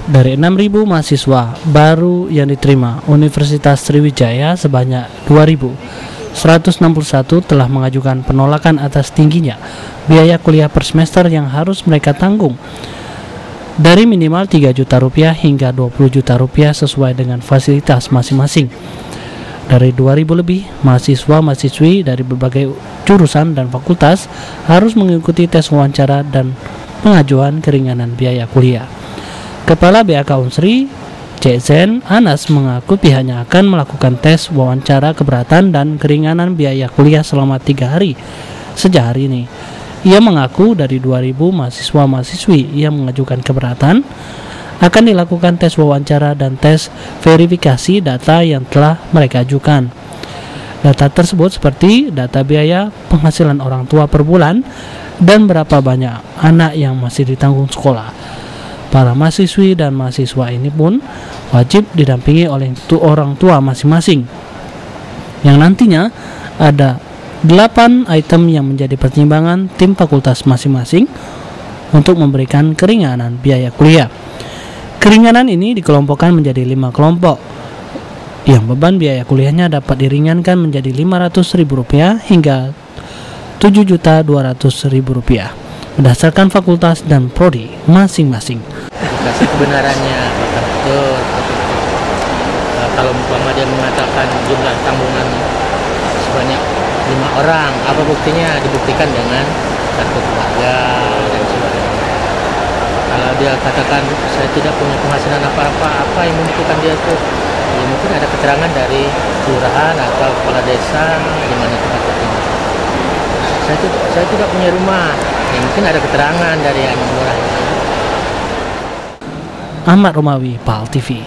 Dari 6.000 mahasiswa baru yang diterima Universitas Sriwijaya sebanyak 2.161 telah mengajukan penolakan atas tingginya biaya kuliah per semester yang harus mereka tanggung dari minimal 3 juta rupiah hingga 20 juta rupiah sesuai dengan fasilitas masing-masing. Dari 2.000 lebih mahasiswa-mahasiswi dari berbagai jurusan dan fakultas harus mengikuti tes wawancara dan pengajuan keringanan biaya kuliah. Kepala BAK Unsri, CZN Anas mengaku pihaknya akan melakukan tes wawancara keberatan dan keringanan biaya kuliah selama 3 hari sejak hari ini. Ia mengaku dari 2.000 mahasiswa-mahasiswi yang mengajukan keberatan akan dilakukan tes wawancara dan tes verifikasi data yang telah mereka ajukan. Data tersebut seperti data biaya penghasilan orang tua per bulan dan berapa banyak anak yang masih ditanggung sekolah. Para mahasiswi dan mahasiswa ini pun wajib didampingi oleh orang tua masing-masing, yang nantinya ada 8 item yang menjadi pertimbangan tim fakultas masing-masing untuk memberikan keringanan biaya kuliah. Keringanan ini dikelompokkan menjadi 5 kelompok, yang beban biaya kuliahnya dapat diringankan menjadi Rp500.000 hingga Rp7.200.000 berdasarkan fakultas dan prodi masing-masing. Kasih kebenarannya apakah betul kalau umpama dia mengatakan jumlah tanggungan sebanyak 5 orang, apa buktinya? Dibuktikan dengan kartu keluarga dan sebagainya. Kalau dia katakan saya tidak punya penghasilan apa yang membuktikan dia itu? Ya, mungkin ada keterangan dari kelurahan atau kepala desa di mana tempat tinggal. Saya tidak punya rumah. Ya, mungkin ada keterangan dari yang lurah. Ahmad Romawi, PAL TV.